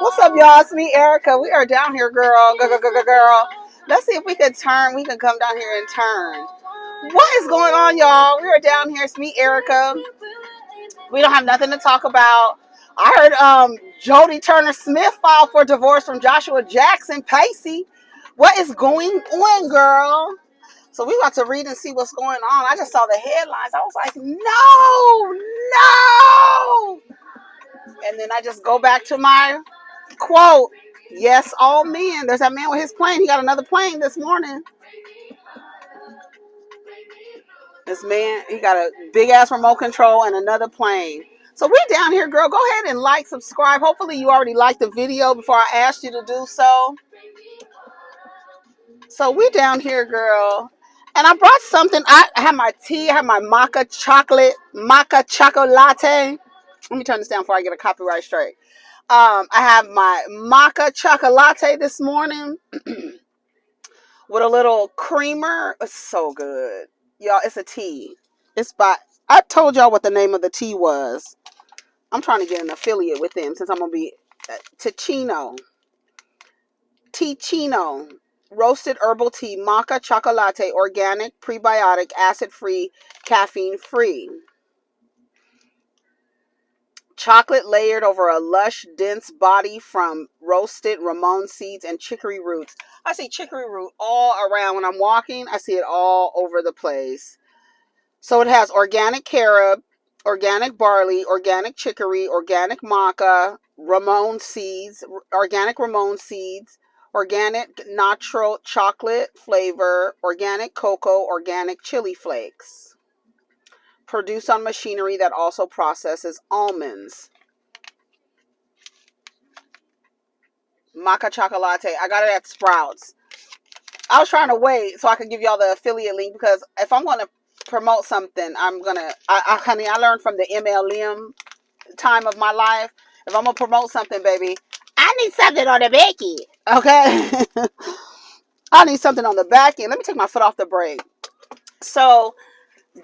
What's up, y'all? It's me, Erica. We are down here, girl. Girl. Let's see if we can turn. We can come down here and turn. What is going on, y'all? We are down here. It's me, Erica. We don't have nothing to talk about. I heard Jodie Turner-Smith filed for divorce from Joshua Jackson Pacey. What is going on, girl? So we got to read and see what's going on. I just saw the headlines. I was like, no. And then I just go back to my quote. Yes, all men. There's that man with his plane. He got another plane this morning. This man, he got a big ass remote control and another plane. So we're down here, girl. Go ahead and like, subscribe. Hopefully you already liked the video before I asked you to do so. So we're down here, girl. And I brought something. I have my tea. I have my maca chocolate latte. Let me turn this down before I get a copyright strike. I have my maca chocolate latte this morning with a little creamer. It's so good. Y'all, it's a tea. I told y'all what the name of the tea was. I'm trying to get an affiliate with them since I'm going to be Ticino. Roasted herbal tea, maca chocolate, organic, prebiotic, acid-free, caffeine-free. Chocolate layered over a lush, dense body from roasted ramon seeds and chicory roots. I see chicory root all around when I'm walking. I see it all over the place. So it has organic carob, organic barley, organic chicory, organic maca, organic ramon seeds, organic natural chocolate flavor, organic cocoa, organic chili flakes. Produced on machinery that also processes almonds. Maca chocolate. I got it at Sprouts. I was trying to wait so I could give y'all the affiliate link because if I'm going to promote something, honey, I learned from the MLM time of my life. If I'm going to promote something, baby, I need something on the back end. Okay? I need something on the back end. Let me take my foot off the brake. So,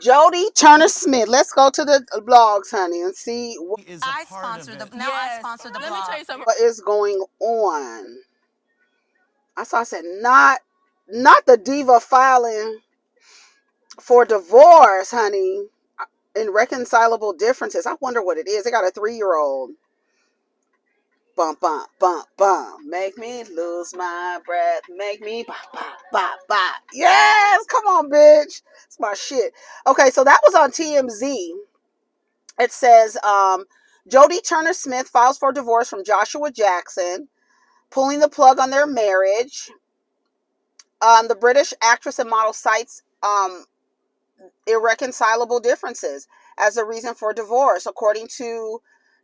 Jodie Turner-Smith. Let's go to the blogs, honey, and see what I sponsor the blog. Let me tell you something. What is going on. I said, not the diva filing for divorce, honey. Irreconcilable differences. I wonder what it is. They got a 3-year-old. Bump, bump, bump, bump. Make me lose my breath. Make me bop, bop, bop, bop. Yes! Come on, bitch. It's my shit. Okay, so that was on TMZ. It says, Jodie Turner-Smith files for divorce from Joshua Jackson, pulling the plug on their marriage. The British actress and model cites irreconcilable differences as a reason for divorce, according to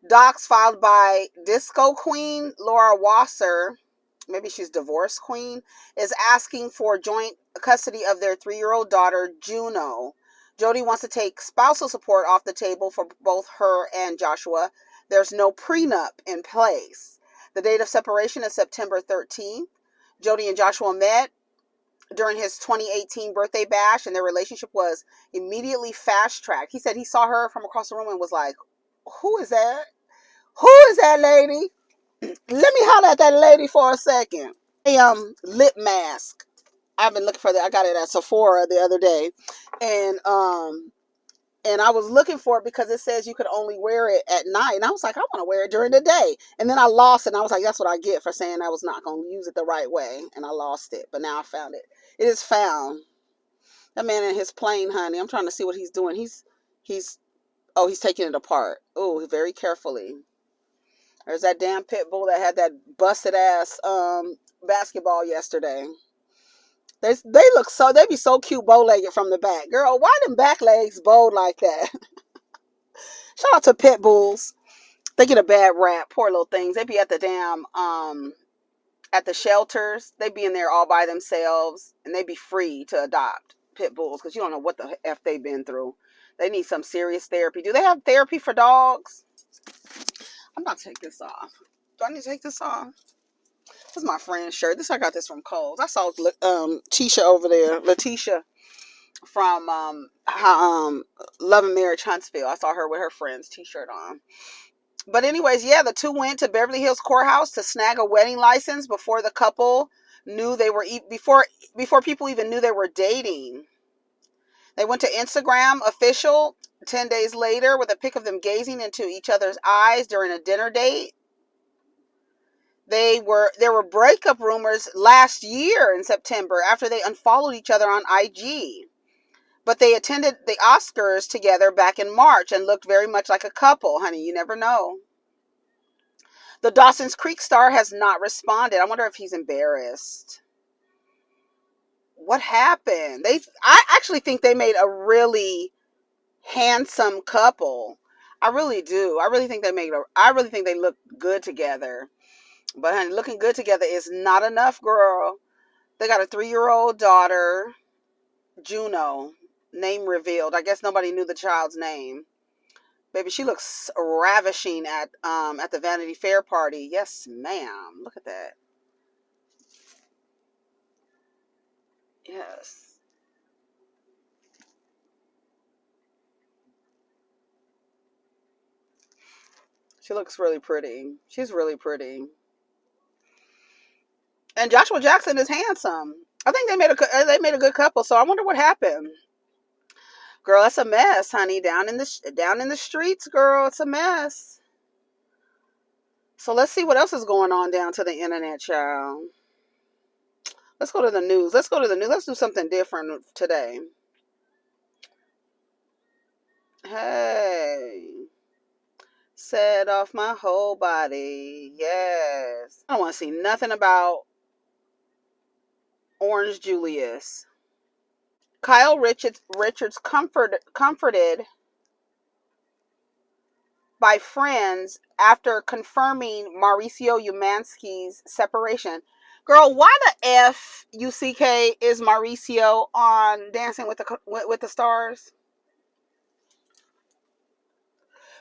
docs filed by disco queen Laura Wasser. Maybe she's divorce queen, is asking for joint custody of their 3-year-old daughter Juno. Jodie wants to take spousal support off the table for both her and Joshua. There's no prenup in place. The date of separation is September 13th. Jodie and Joshua met during his 2018 birthday bash, and their relationship was immediately fast-tracked. He said he saw her from across the room and was like, who is that? Who is that lady? Let me holler at that lady for a second. A lip mask. I've been looking for that. I got it at Sephora the other day. And I was looking for it because it says you could only wear it at night. And I was like, I want to wear it during the day. And then I lost it. And I was like, that's what I get for saying I was not going to use it the right way. And I lost it. But now I found it. It is found. That man in his plane, honey. I'm trying to see what he's doing. He's taking it apart. Oh, very carefully. There's that damn pit bull that had that busted ass basketball yesterday. They be so cute bow-legged from the back. Girl, why them back legs bowed like that? Shout out to pit bulls. They get a bad rap. Poor little things. They be at the damn at the shelters. They be in there all by themselves, and they be free to adopt pit bulls because you don't know what the F they've been through. They need some serious therapy. Do they have therapy for dogs? I'm about to take this off. Do I need to take this off? This is my friend's shirt. I got this from Kohl's. I saw Tisha over there, Letitia from Love and Marriage Huntsville. I saw her with her friend's t-shirt on. But anyways, yeah, the two went to Beverly Hills Courthouse to snag a wedding license before the couple knew they were before people even knew they were dating. They went to Instagram official 10 days later with a pic of them gazing into each other's eyes during a dinner date. There were breakup rumors last year in September after they unfollowed each other on IG. But they attended the Oscars together back in March and looked very much like a couple, honey. You never know. The Dawson's Creek star has not responded. I wonder if he's embarrassed. What happened? I actually think they made a really handsome couple. I really do. I really think they look good together. But honey, looking good together is not enough, girl. They got a 3-year-old daughter, Juno, name revealed. I guess nobody knew the child's name. Baby, she looks ravishing at the Vanity Fair party. Yes, ma'am. Look at that. Yes. She looks really pretty. She's really pretty. And Joshua Jackson is handsome. I think they made a good couple. So I wonder what happened. Girl, it's a mess, honey. Down in the streets, girl, it's a mess. So let's see what else is going on down to the internet, child. Let's go to the news. Let's do something different today. Hey. Set off my whole body. Yes. I don't want to see nothing about Orange Julius. Kyle Richards comforted by friends after confirming Mauricio Umansky's separation. Girl, why the F-U-C-K is Mauricio on Dancing with the Stars?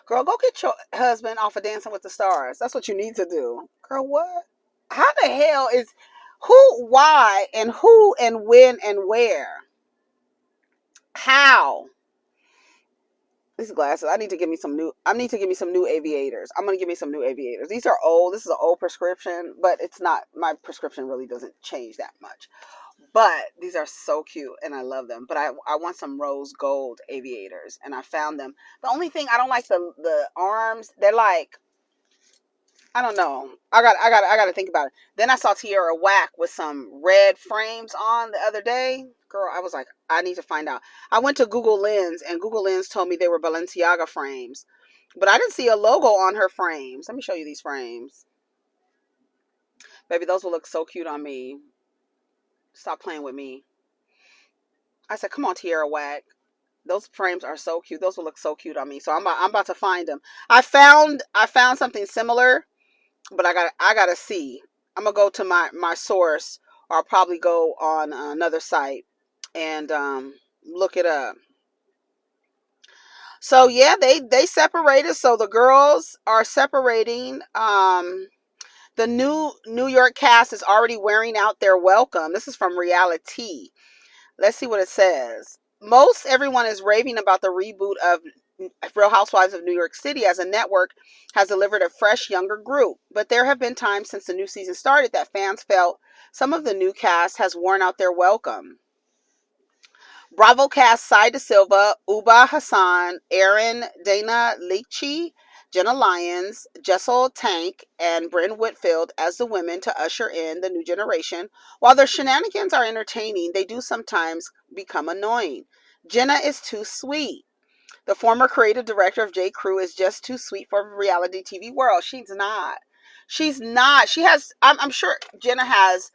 Girl, go get your husband off of Dancing with the Stars. That's what you need to do. Girl, what? How the hell is who, why, and who, and when, and where? How? These glasses. I need to give me some new aviators. I'm gonna give me some new aviators. These are old. This is an old prescription, but it's not. My prescription really doesn't change that much. But these are so cute and I love them. But I want some rose gold aviators and I found them. The only thing I don't like the arms. They're like, I don't know. I got to think about it. Then I saw Tierra Whack with some red frames on the other day. Girl, I was like, I need to find out. I went to Google Lens and Google Lens told me they were Balenciaga frames. But I didn't see a logo on her frames. Let me show you these frames. Baby, those will look so cute on me. Stop playing with me. I said, come on, Tierra Whack. Those frames are so cute. Those will look so cute on me. So I'm about to find them. I found something similar, but I gotta see. I'm gonna go to my source, or I'll probably go on another site and look it up. So yeah, they separated. So the girls are separating. The New York cast is already wearing out their welcome. This is from Reality. Let's see what it says. Most everyone is raving about the reboot of Real Housewives of New York City as a network has delivered a fresh, younger group. But there have been times since the new season started that fans felt some of the new cast has worn out their welcome. Bravo cast Sai De Silva, Uba Hassan, Aaron Dana Leachy, Jenna Lyons, Jessel Tank, and Bryn Whitfield as the women to usher in the new generation. While their shenanigans are entertaining, they do sometimes become annoying. Jenna is too sweet. The former creative director of J. Crew is just too sweet for the reality TV world. She's not. She's not. She has, I'm sure Jenna has,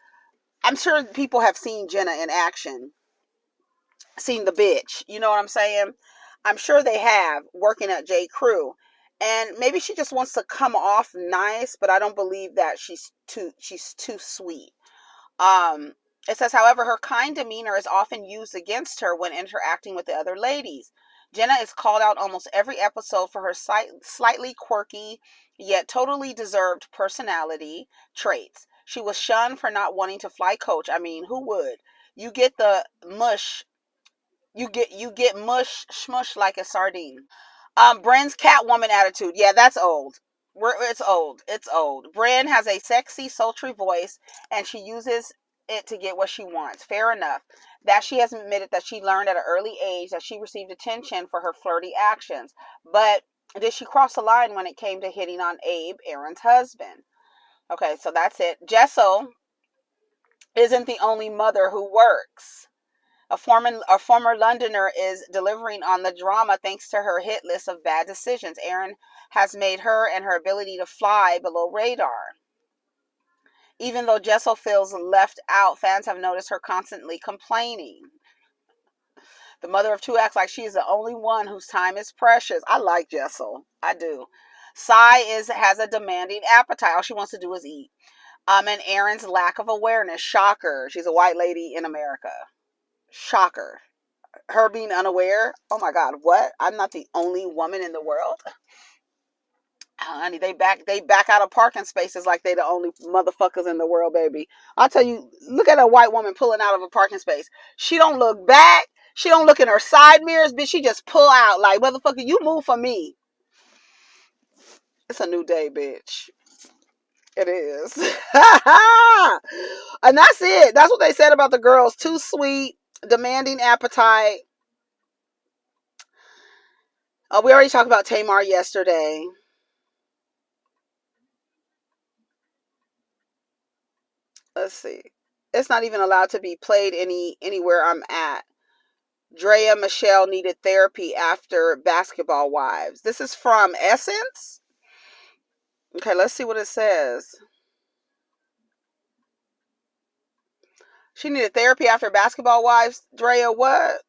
I'm sure people have seen Jenna in action. Seen the bitch. You know what I'm saying? I'm sure they have, working at J. Crew. And maybe she just wants to come off nice, but I don't believe that she's too sweet. It says, however, her kind demeanor is often used against her when interacting with the other ladies. Jenna is called out almost every episode for her slightly quirky, yet totally deserved personality traits. She was shunned for not wanting to fly coach. I mean, who would? You get the mush. You get mush, smush like a sardine. Bryn's Catwoman attitude. Yeah, that's old. It's old. It's old. Brand has a sexy, sultry voice, and she uses it to get what she wants. Fair enough. That she has admitted that she learned at an early age that she received attention for her flirty actions. But did she cross the line when it came to hitting on Abe, Aaron's husband? Okay, so that's it. Jessel isn't the only mother who works. A former Londoner is delivering on the drama thanks to her hit list of bad decisions. Aaron has made her and her ability to fly below radar. Even though Jessel feels left out, fans have noticed her constantly complaining. The mother of two acts like she is the only one whose time is precious. I like Jessel. I do. Sai has a demanding appetite. All she wants to do is eat. And Aaron's lack of awareness. Shocker. She's a white lady in America. Shocker. Her being unaware. Oh my God, what? I'm not the only woman in the world. Honey, they back out of parking spaces like they the only motherfuckers in the world, baby. I'll tell you, look at a white woman pulling out of a parking space. She don't look back. She don't look in her side mirrors, bitch. She just pull out like, motherfucker, you move for me. It's a new day, bitch. It is. And that's it. That's what they said about the girls. Too sweet, demanding appetite. We already talked about Tamar yesterday. Let's see. It's not even allowed to be played anywhere I'm at. Drea Michele needed therapy after Basketball Wives. This is from Essence. Okay, let's see what it says. She needed therapy after Basketball Wives. Drea, what?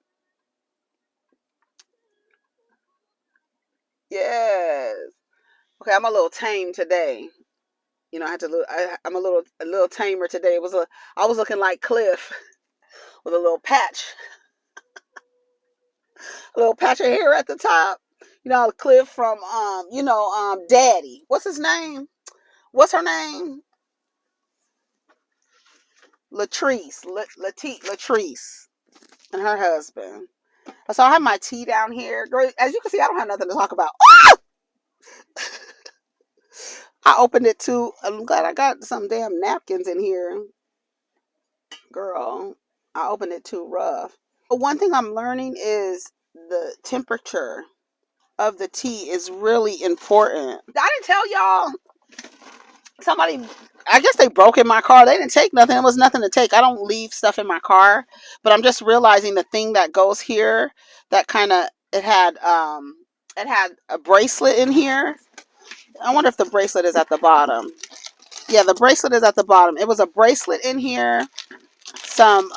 Yes. Okay, I'm a little tame today. You know, I'm a little tamer today. I was looking like Cliff with a little patch of hair at the top. You know, Cliff from Daddy. What's his name? What's her name? Latrice and her husband. So I have my tea down here. Girl, as you can see, I don't have nothing to talk about. Ah! I opened it too. I'm glad I got some damn napkins in here. Girl, I opened it too rough. One thing I'm learning is the temperature of the tea is really important. I didn't tell y'all. Somebody, I guess they broke in my car. They didn't take nothing. It was nothing to take. I don't leave stuff in my car, but I'm just realizing the thing that goes here, that kind of it had a bracelet in here. I wonder if the bracelet is at the bottom. Yeah, the bracelet is at the bottom. It was a bracelet in here, some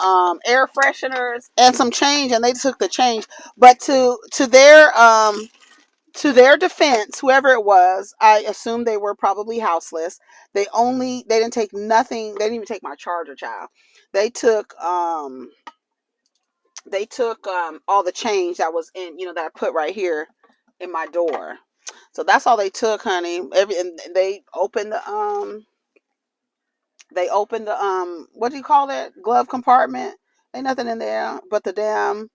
air fresheners, and some change, and they took the change. But to their defense, whoever it was, I assume they were probably houseless. They didn't take nothing. They didn't even take my charger, child. They took all the change that was in, that I put right here in my door. So that's all they took, honey. And they opened the what do you call that? Glove compartment. Ain't nothing in there but the damn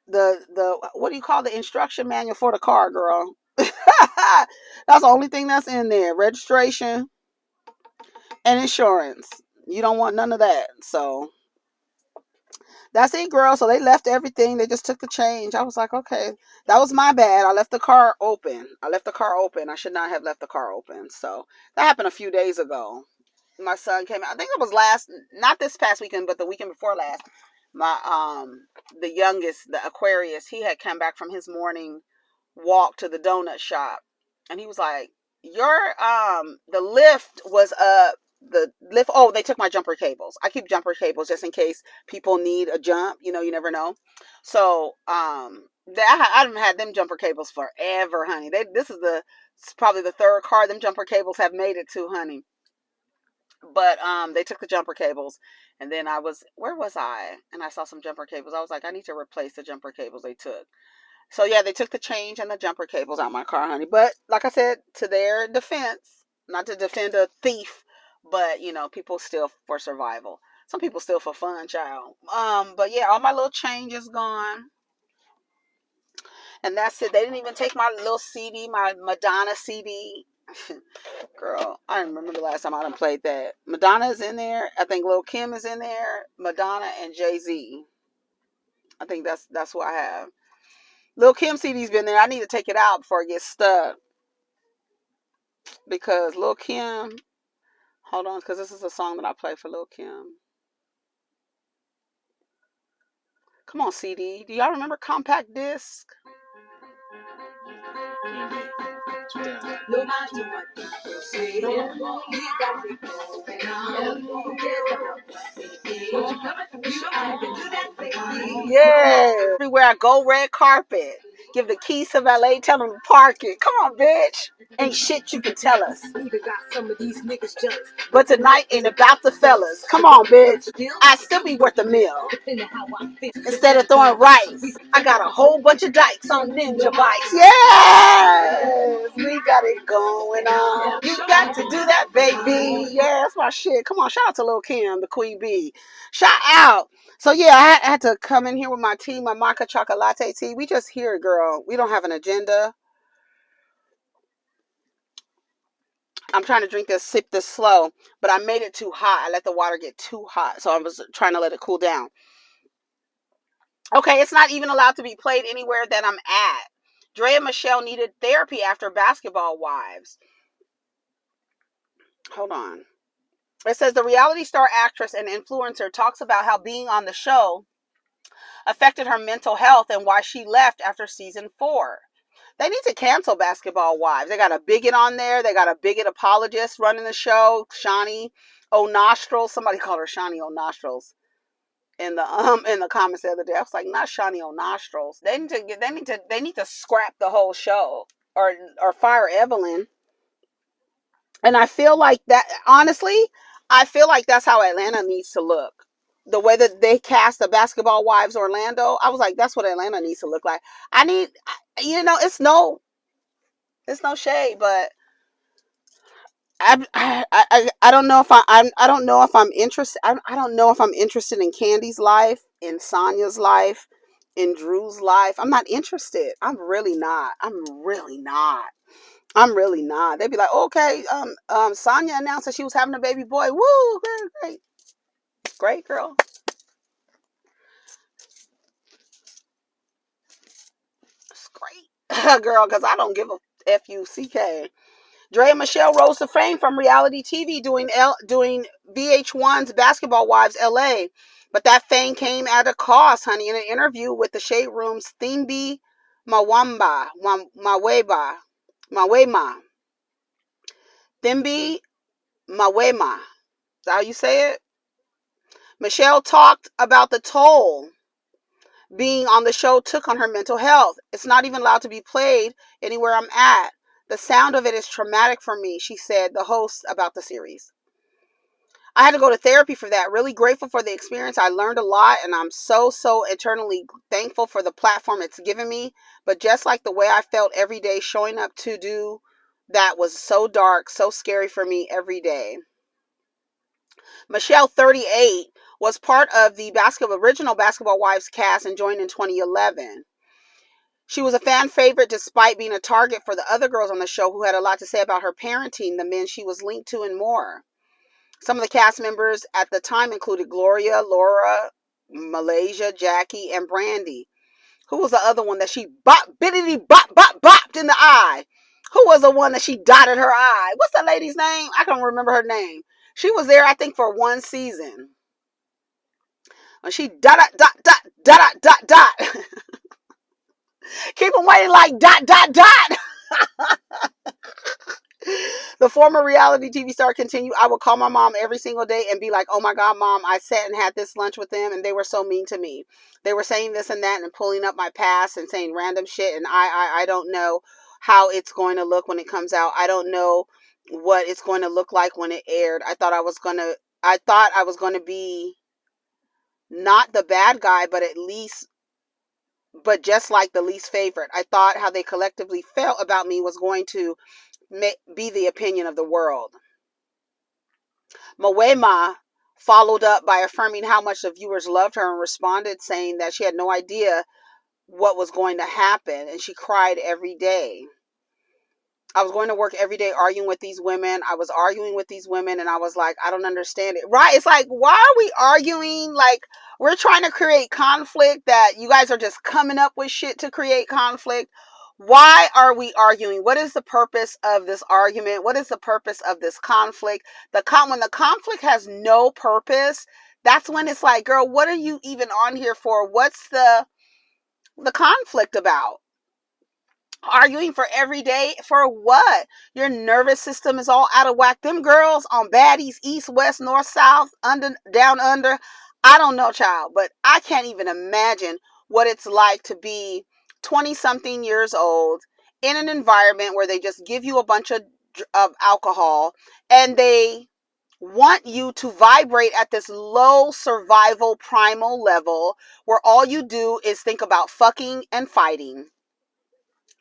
the what do you call the instruction manual for the car, girl? That's the only thing that's in there. Registration and insurance. You don't want none of that. So that's it, girl. So they left everything. They just took the change. I was like, okay, that was my bad. I left the car open. I should not have left the car open. So that happened a few days ago. My son came out. I think it was not this past weekend, but the weekend before last. My the youngest, the Aquarius, he had come back from his morning walk to the donut shop, and he was like, your the lift was the lift. Oh, they took my jumper cables. I keep jumper cables just in case people need a jump. You never know. So I haven't had them jumper cables forever, honey. This is probably the third car them jumper cables have made it to, honey. But they took the jumper cables, and then where was I? And I saw some jumper cables. I was like, I need to replace the jumper cables they took. So yeah, they took the change and the jumper cables out my car, honey. But like I said, to their defense, not to defend a thief, but people steal for survival. Some people steal for fun, child. But yeah, all my little change is gone. And that's it. They didn't even take my little CD, my Madonna CD. Girl, I remember the last time I done played that. Madonna is in there. I think Lil Kim is in there. Madonna and Jay-Z. I think that's what I have. Lil Kim CD's been there. I need to take it out before it gets stuck. Because Lil Kim, hold on, because this is a song that I play for Lil Kim. Come on, CD. Do y'all remember Compact Disc? No matter what people say, you got to go. Yeah. Everywhere I go, red carpet. Give the keys to valet, tell them to park it. Come on, bitch. Ain't shit you can tell us. But tonight ain't about the fellas. Come on, bitch. I still be worth a meal. Instead of throwing rice, I got a whole bunch of dykes on ninja bikes. Yes, we got it going on. You got to do that, baby. Yeah, that's my shit. Come on, shout out to Lil Kim, the Queen Bee. Shout out. So yeah, I had to come in here with my tea, my maca chocolate tea. We just here, girl. We don't have an agenda. I'm trying to drink this, sip this slow, but I made it too hot. I let the water get too hot, so I was trying to let it cool down. Okay, it's not even allowed to be played anywhere that I'm at. Drea and Michele needed therapy after Basketball Wives. Hold on. It says the reality star actress and influencer talks about how being on the show affected her mental health and why she left after season 4. They need to cancel Basketball Wives. They got a bigot on there. They got a bigot apologist running the show, Shawnee O'Nostrils. Somebody called her Shawnee O'Nostrils in the comments the other day. I was like, not Shawnee O'Nostrils. They need to scrap the whole show or fire Evelyn. And I feel like that, honestly, I feel like that's how Atlanta needs to look. The way that they cast the Basketball Wives Orlando, I was like, that's what Atlanta needs to look like. It's no shade, but I don't know if I don't know if I'm interested. I don't know if I'm interested in Candy's life, in Sonya's life, in Drew's life. I'm not interested. I'm really not. They'd be like, okay, Sonya announced that she was having a baby boy. Woo, great girl. It's great, girl, because I don't give a F-U-C-K. Drea and Michele rose to fame from reality TV doing VH1's Basketball Wives LA. But that fame came at a cost, honey. In an interview with the Shade Room's Thimbi Mawema. Thimbi Mawema. Is that how you say it? Michele talked about the toll being on the show took on her mental health. It's not even allowed to be played anywhere I'm at. The sound of it is traumatic for me, she said, the host about the series. I had to go to therapy for that. Really grateful for the experience. I learned a lot, and I'm so eternally thankful for the platform it's given me. But just like the way I felt every day showing up to do that was so dark, so scary for me every day. Michele, 38, was part of the original Basketball Wives cast and joined in 2011. She was a fan favorite despite being a target for the other girls on the show who had a lot to say about her parenting, the men she was linked to, and more. Some of the cast members at the time included Gloria, Laura, Malaysia, Jackie, and Brandy. Who was the other one that she bopped in the eye? Who was the one that she dotted her eye? What's that lady's name? I can't remember her name. She was there, I think, for one season. And she dot. Keep them waiting like dot. The former reality TV star continued, I would call my mom every single day and be like, oh my God, Mom, I sat and had this lunch with them and they were so mean to me. They were saying this and that and pulling up my past and saying random shit. And I don't know how it's going to look when it comes out. I don't know what it's going to look like when it aired. I thought I was going to be not the bad guy, but just like the least favorite. I thought how they collectively felt about me was going to be the opinion of the world. Mawema followed up by affirming how much the viewers loved her and responded saying that she had no idea what was going to happen and she cried every day. I was going to work every day arguing with these women. I was arguing with these women and I was like, I don't understand it. Right? It's like, why are we arguing? Like, we're trying to create conflict that you guys are just coming up with shit to create conflict. Why are we arguing? What is the purpose of this argument? What is the purpose of this conflict? When the conflict has no purpose, that's when it's like, girl, what are you even on here for? What's the conflict about? Arguing for every day for what? Your nervous system is all out of whack. Them girls on baddies, east, west, north, south, under, down, under. I don't know, child, but I can't even imagine what it's like to be 20 something years old in an environment where they just give you a bunch of alcohol and they want you to vibrate at this low survival primal level where all you do is think about fucking and fighting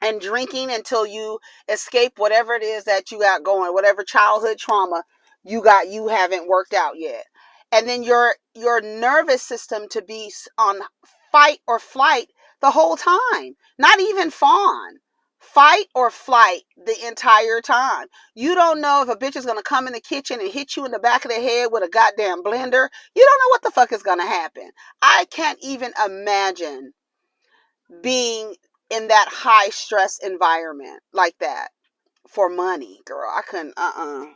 and drinking until you escape whatever it is that you got going, whatever childhood trauma you haven't worked out yet. And then your nervous system to be on fight or flight the whole time. Not even fawn. Fight or flight the entire time. You don't know if a bitch is going to come in the kitchen and hit you in the back of the head with a goddamn blender. You don't know what the fuck is going to happen. I can't even imagine being in that high stress environment like that for money, girl. I couldn't. I'm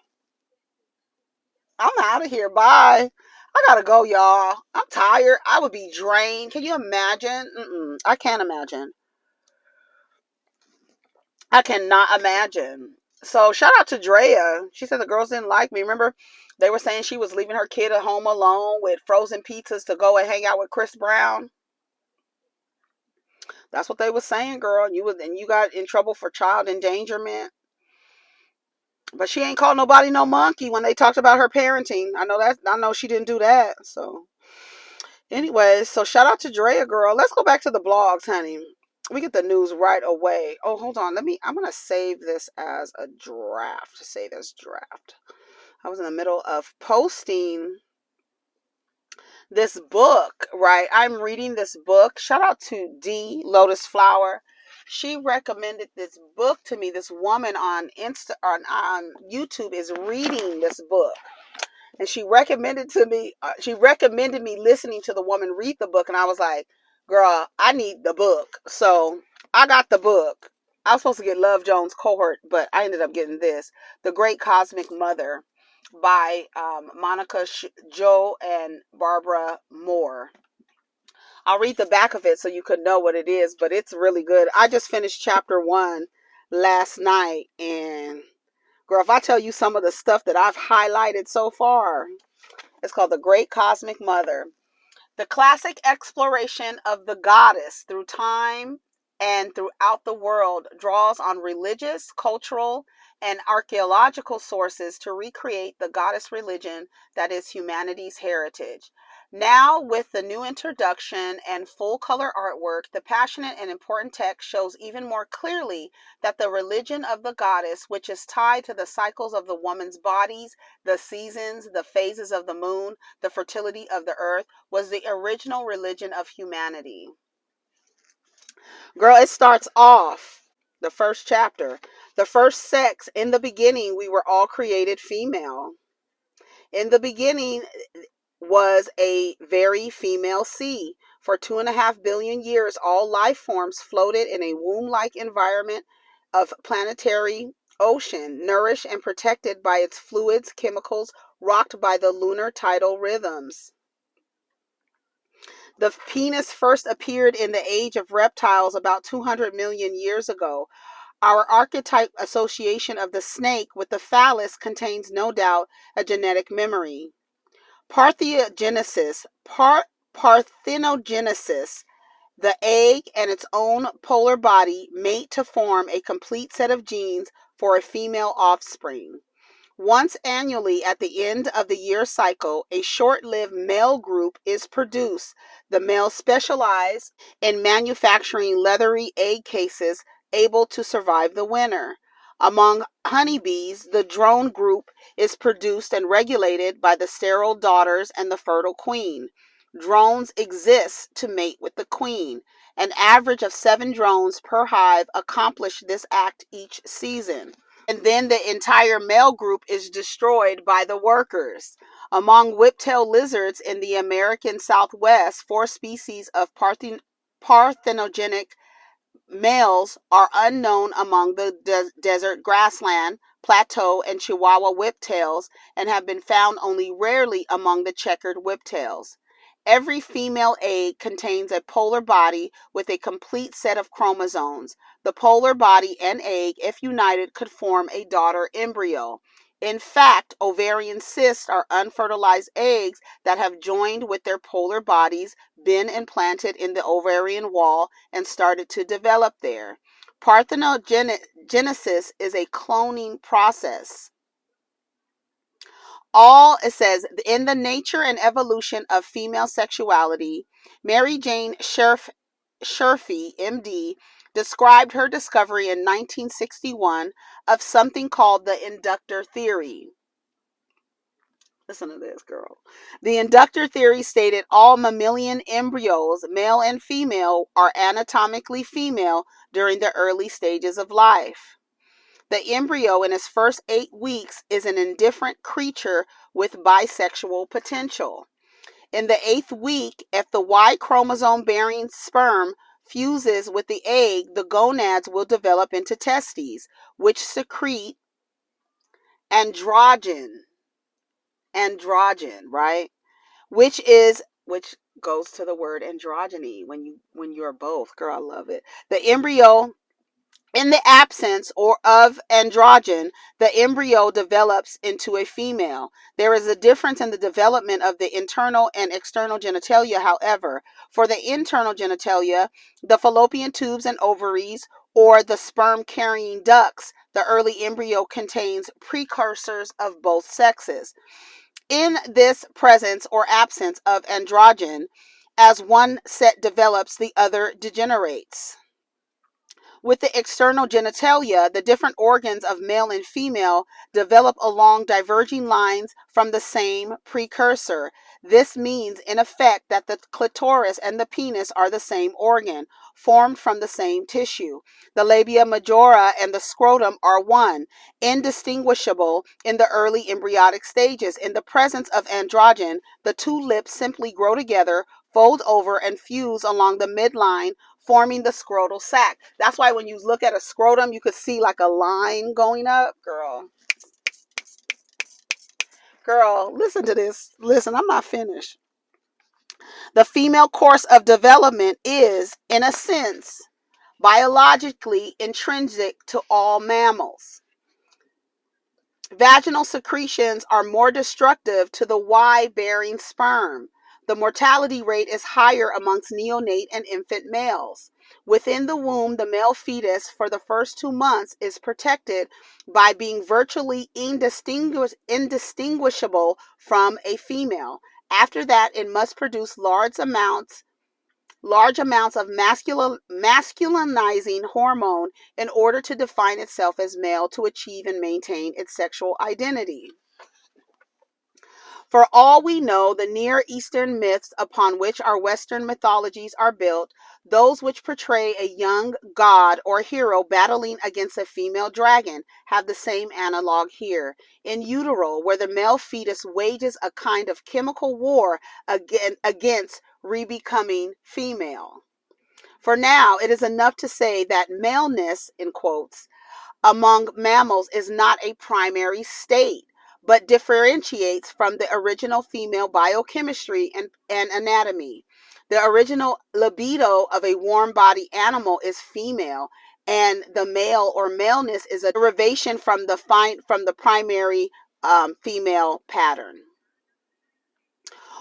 out of here. Bye. I gotta go, y'all. I'm tired. I would be drained. Can you imagine? I can't imagine. I cannot imagine. So shout out to Drea. She said the girls didn't like me. Remember, they were saying she was leaving her kid at home alone with frozen pizzas to go and hang out with Chris Brown. That's what they were saying, girl. You got in trouble for child endangerment. But she ain't called nobody no monkey when they talked about her parenting. I know she didn't do that. So anyways, so shout out to Drea, girl. Let's go back to the blogs, honey. We get the news right away. Oh, hold on. I'm gonna save this as a draft. Save as draft. I was in the middle of posting this book, right? I'm reading this book. Shout out to D Lotus Flower. She recommended this book to me. This woman on YouTube is reading this book, and she recommended me listening to the woman read the book, and I was like, girl, I need the book. So I got the book. I was supposed to get Love Jones' Cohort, but I ended up getting this, The Great Cosmic Mother, by Monica Joe and Barbara Moore. I'll read the back of it so you could know what it is, but it's really good. I just finished chapter 1 last night, and girl, if I tell you some of the stuff that I've highlighted so far, it's called The Great Cosmic Mother. The classic exploration of the goddess through time and throughout the world draws on religious, cultural, and archaeological sources to recreate the goddess religion that is humanity's heritage. Now, with the new introduction and full-color artwork, the passionate and important text shows even more clearly that the religion of the goddess, which is tied to the cycles of the woman's bodies, the seasons, the phases of the moon, the fertility of the earth, was the original religion of humanity. Girl, it starts off, the first chapter. The first sex, in the beginning, we were all created female. In the beginning was a very female sea. For 2.5 billion years, all life forms floated in a womb-like environment of planetary ocean, nourished and protected by its fluids, chemicals, rocked by the lunar tidal rhythms. The penis first appeared in the age of reptiles about 200 million years ago. Our archetype association of the snake with the phallus contains no doubt a genetic memory. Parthenogenesis, the egg and its own polar body mate to form a complete set of genes for a female offspring. Once annually at the end of the year cycle, a short-lived male group is produced. The males specialize in manufacturing leathery egg cases able to survive the winter. Among honeybees, the drone group is produced and regulated by the sterile daughters and the fertile queen. Drones exist to mate with the queen. An average of 7 drones per hive accomplish this act each season. and then the entire male group is destroyed by the workers. Among whiptail lizards in the American Southwest, 4 species of parthenogenic males are unknown among the desert grassland, plateau, and Chihuahua whiptails, and have been found only rarely among the checkered whiptails. Every female egg contains a polar body with a complete set of chromosomes. The polar body and egg, if united, could form a daughter embryo. In fact, ovarian cysts are unfertilized eggs that have joined with their polar bodies, been implanted in the ovarian wall, and started to develop there. Parthenogenesis is a cloning process. It says, in the nature and evolution of female sexuality, Mary Jane Sherfy, MD, described her discovery in 1961 of something called the inductor theory. Listen to this, girl. The inductor theory stated all mammalian embryos, male and female, are anatomically female during the early stages of life. The embryo in its first 8 weeks is an indifferent creature with bisexual potential. In the 8th week, if the Y chromosome bearing sperm fuses with the egg, the gonads will develop into testes, which secrete androgen, right? Which goes to the word androgyny, when you're both. Girl, I love it. The embryo, in the absence of androgen, the embryo develops into a female. There is a difference in the development of the internal and external genitalia, however. For the internal genitalia, the fallopian tubes and ovaries, or the sperm-carrying ducts, the early embryo contains precursors of both sexes. In this presence or absence of androgen, as one set develops, the other degenerates. With the external genitalia, the different organs of male and female develop along diverging lines from the same precursor. This means, in effect, that the clitoris and the penis are the same organ, formed from the same tissue. The labia majora and the scrotum are one, indistinguishable in the early embryonic stages. In the presence of androgen, the 2 lips simply grow together, fold over, and fuse along the midline, forming the scrotal sac. That's why when you look at a scrotum, you could see like a line going up. Girl, listen to this. Listen, I'm not finished. The female course of development is, in a sense, biologically intrinsic to all mammals. Vaginal secretions are more destructive to the Y-bearing sperm. The mortality rate is higher amongst neonate and infant males. Within the womb, the male fetus for the first 2 months is protected by being virtually indistinguishable from a female. After that, it must produce large amounts of masculinizing hormone in order to define itself as male, to achieve and maintain its sexual identity. For all we know, the Near Eastern myths upon which our Western mythologies are built, those which portray a young god or hero battling against a female dragon, have the same analog here. In utero, where the male fetus wages a kind of chemical war against rebecoming female. For now, it is enough to say that maleness, in quotes, among mammals is not a primary state, but differentiates from the original female biochemistry and anatomy. The original libido of a warm-bodied animal is female, and the male or maleness is a derivation from the primary female pattern.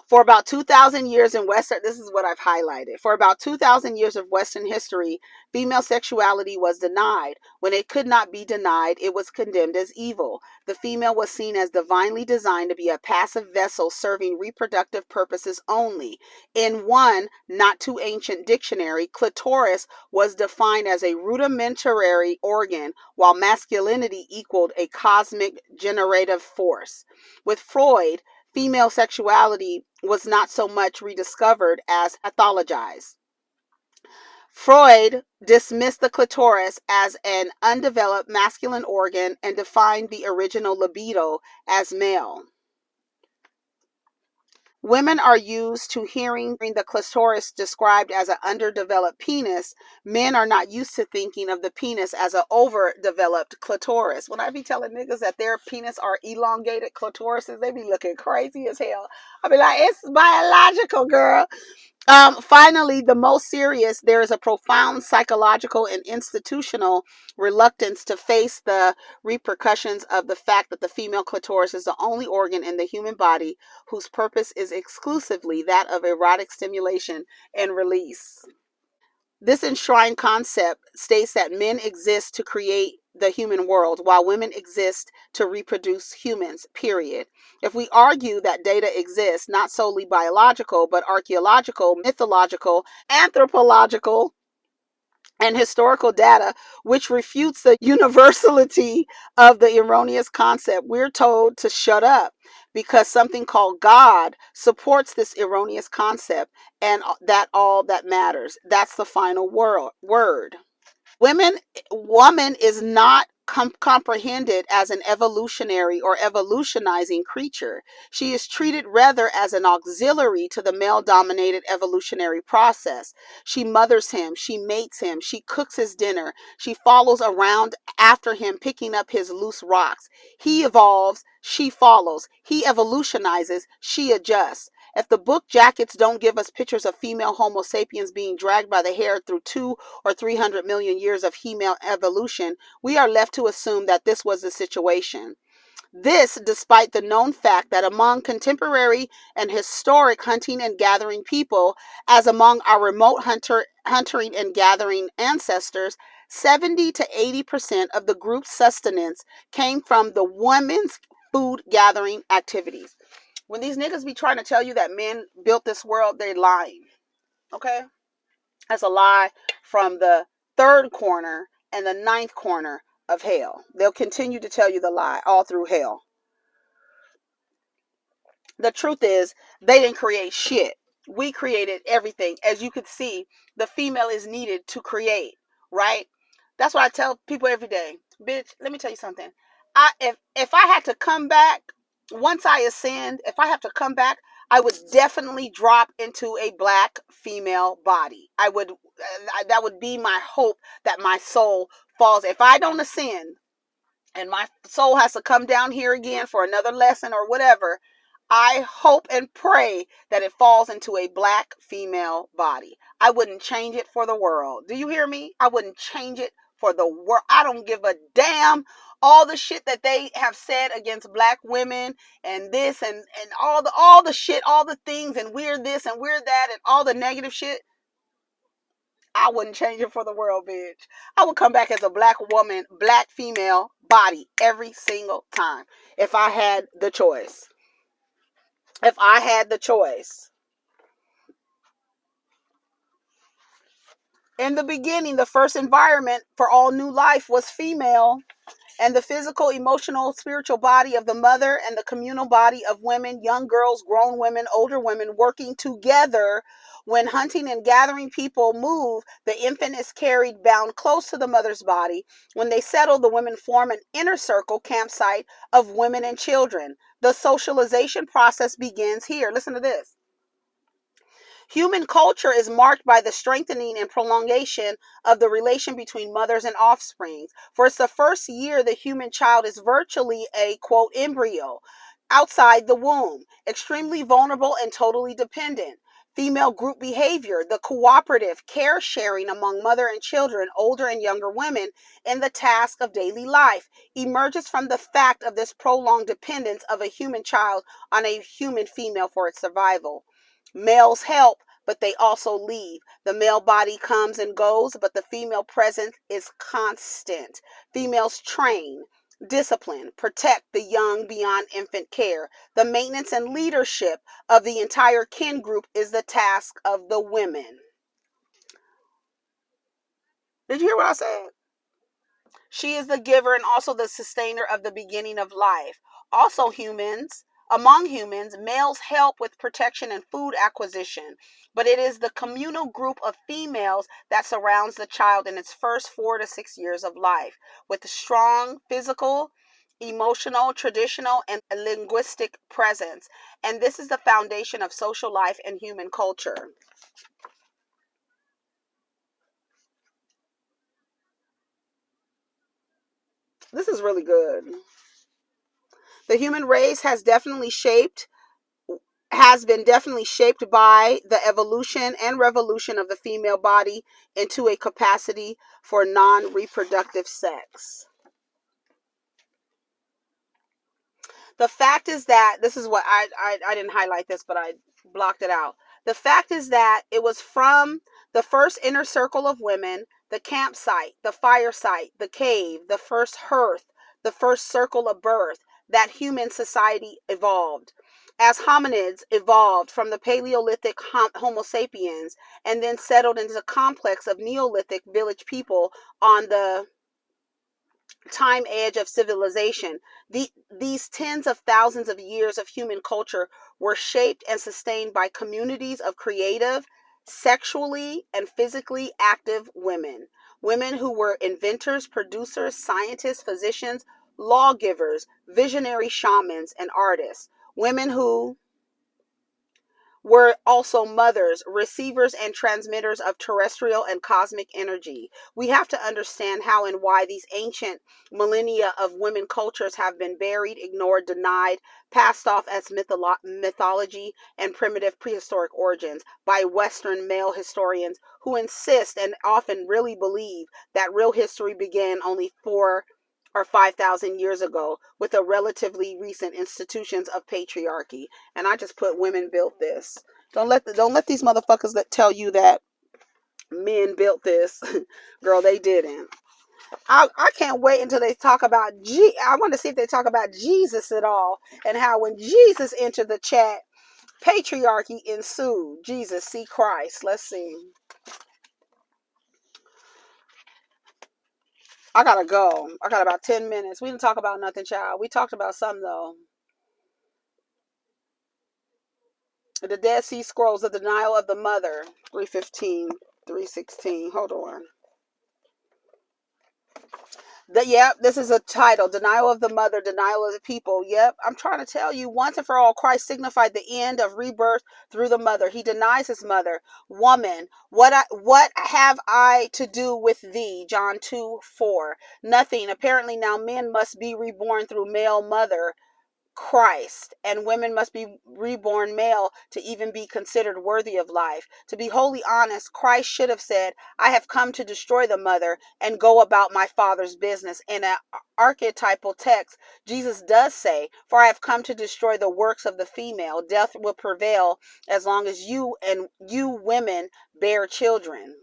For about 2,000 years in Western, this is what I've highlighted. For about 2,000 years of Western history, female sexuality was denied. When it could not be denied, it was condemned as evil. The female was seen as divinely designed to be a passive vessel serving reproductive purposes only. In one not too ancient dictionary, clitoris was defined as a rudimentary organ, while masculinity equaled a cosmic generative force. With Freud, female sexuality was not so much rediscovered as pathologized. Freud dismissed the clitoris as an undeveloped masculine organ and defined the original libido as male. Women are used to hearing the clitoris described as an underdeveloped penis. Men are not used to thinking of the penis as an overdeveloped clitoris. When I be telling niggas that their penis are elongated clitorises, they be looking crazy as hell. I be like, it's biological, girl. Finally, the most serious, there is a profound psychological and institutional reluctance to face the repercussions of the fact that the female clitoris is the only organ in the human body whose purpose is exclusively that of erotic stimulation and release. This enshrined concept states that men exist to create the human world, while women exist to reproduce humans, period. If we argue that data exists, not solely biological, but archaeological, mythological, anthropological, and historical data, which refutes the universality of the erroneous concept, we're told to shut up because something called God supports this erroneous concept, and that all that matters. That's the final word. Woman is not comprehended as an evolutionary or evolutionizing creature. She is treated rather as an auxiliary to the male-dominated evolutionary process. She mothers him, she mates him, she cooks his dinner, she follows around after him, picking up his loose rocks. He evolves, she follows. He evolutionizes, she adjusts. If the book jackets don't give us pictures of female Homo sapiens being dragged by the hair through 200 or 300 million years of female evolution, we are left to assume that this was the situation. This, despite the known fact that among contemporary and historic hunting and gathering people, as among our remote hunting and gathering ancestors, 70 to 80% of the group's sustenance came from the women's food gathering activities. When these niggas be trying to tell you that men built this world, they're lying. Okay? That's a lie from the third corner and the ninth corner of hell. They'll continue to tell you the lie all through hell. The truth is, they didn't create shit. We created everything. As you could see, the female is needed to create, right? That's what I tell people every day. Bitch, let me tell you something. If I had to come back, once I ascend, if I have to come back, I would definitely drop into a black female body. That would be my hope, that my soul falls. If I don't ascend and my soul has to come down here again for another lesson or whatever, I hope and pray that it falls into a black female body. I wouldn't change it for the world. Do you hear me? I wouldn't change it for the world. I don't give a damn all the shit that they have said against black women and this and all the shit, all the things, and we're this and we're that and all the negative shit. I wouldn't change it for the world, bitch. I would come back as a black woman, black female body every single time if I had the choice. If I had the choice. In the beginning, the first environment for all new life was female, and the physical, emotional, spiritual body of the mother and the communal body of women, young girls, grown women, older women, working together. When hunting and gathering people move, the infant is carried bound close to the mother's body. When they settle, the women form an inner circle campsite of women and children. The socialization process begins here. Listen to this. Human culture is marked by the strengthening and prolongation of the relation between mothers and offspring. For it's the first year the human child is virtually a, quote, embryo outside the womb, extremely vulnerable and totally dependent. Female group behavior, the cooperative care sharing among mother and children, older and younger women, in the task of daily life, emerges from the fact of this prolonged dependence of a human child on a human female for its survival. Males help, but they also leave. The male body comes and goes, but the female presence is constant. Females train, discipline, protect the young beyond infant care. The maintenance and leadership of the entire kin group is the task of the women. Did you hear what I said? She is the giver and also the sustainer of the beginning of life. Also, humans, Among humans, males help with protection and food acquisition, but it is the communal group of females that surrounds the child in its first 4 to 6 years of life, with a strong physical, emotional, traditional, and linguistic presence. And this is the foundation of social life and human culture. This is really good. The human race has been definitely shaped by the evolution and revolution of the female body into a capacity for non-reproductive sex. The fact is that, this is what I didn't highlight this, but I blocked it out. The fact is that it was from the first inner circle of women, the campsite, the firesite, the cave, the first hearth, the first circle of birth, that human society evolved. As hominids evolved from the Paleolithic Homo sapiens and then settled into the complex of Neolithic village people on the time edge of civilization, these tens of thousands of years of human culture were shaped and sustained by communities of creative, sexually and physically active women. Women who were inventors, producers, scientists, physicians, lawgivers, visionary shamans, and artists. Women who were also mothers, receivers, and transmitters of terrestrial and cosmic energy. We have to understand how and why these ancient millennia of women cultures have been buried, ignored, denied, passed off as mythology and primitive prehistoric origins by Western male historians who insist and often really believe that real history began only 4 or 5,000 years ago with the relatively recent institutions of patriarchy. And I just put women built this. Don't let these motherfuckers that tell you that men built this. Girl, they didn't. I can't wait until they talk about I want to see if they talk about Jesus at all, and how when Jesus entered the chat, patriarchy ensued. Jesus, see Christ. Let's see. I gotta go. I got about 10 minutes. We didn't talk about nothing, child. We talked about some though. The Dead Sea Scrolls, The Denial of the Mother, 315, 316. Hold on. Yep, this is a title. Denial of the Mother, Denial of the People. Yep, I'm trying to tell you, once and for all, Christ signified the end of rebirth through the mother. He denies his mother. Woman, what have I to do with thee? John 2:4. Nothing. Apparently now men must be reborn through male mother, Christ, and women must be reborn male to even be considered worthy of life. To be wholly honest, Christ should have said, I have come to destroy the mother and go about my Father's business. In an archetypal text, Jesus does say, for I have come to destroy the works of the female. Death will prevail as long as you women bear children.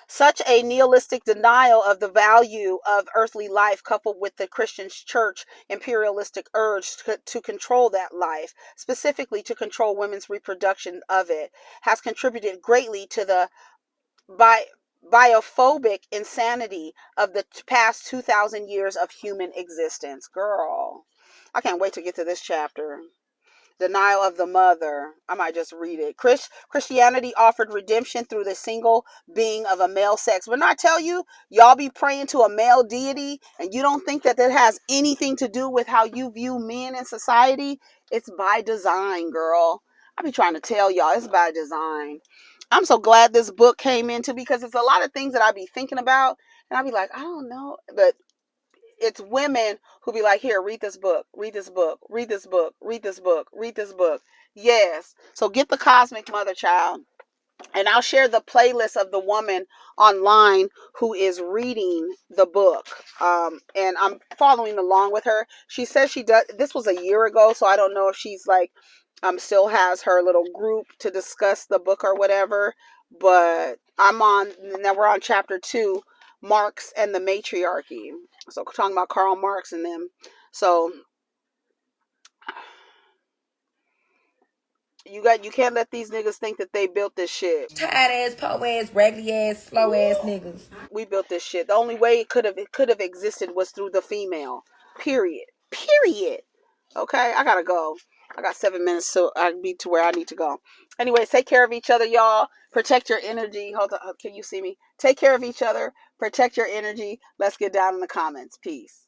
Such a nihilistic denial of the value of earthly life, coupled with the Christian church imperialistic urge to control that life, specifically to control women's reproduction of it, has contributed greatly to the biophobic insanity of the past 2,000 years of human existence. Girl, I can't wait to get to this chapter. Denial of the Mother. I might just read it. Christianity offered redemption through the single being of a male sex. But I tell you, y'all be praying to a male deity and you don't think that has anything to do with how you view men in society. It's by design, girl. I be trying to tell y'all, it's by design. I'm so glad this book came into, because it's a lot of things that I be thinking about and I be like, I don't know. But it's women who be like, here, read this book, read this book, read this book, read this book, read this book. Yes. So get the Cosmic Mother, child. And I'll share the playlist of the woman online who is reading the book. And I'm following along with her. She says she does. This was a year ago, so I don't know if she's like, still has her little group to discuss the book or whatever. But now we're on chapter 2, Marx and the Matriarchy. So talking about Karl Marx and them. So you can't let these niggas think that they built this shit. Tired ass, po ass, raggedy ass, slow ass niggas. We built this shit. The only way it could have existed was through the female. Period. Okay, I gotta go. I got 7 minutes, so I'll be to where I need to go. Anyways, take care of each other, y'all. Protect your energy. Hold on, can you see me? Take care of each other. Protect your energy. Let's get down in the comments. Peace.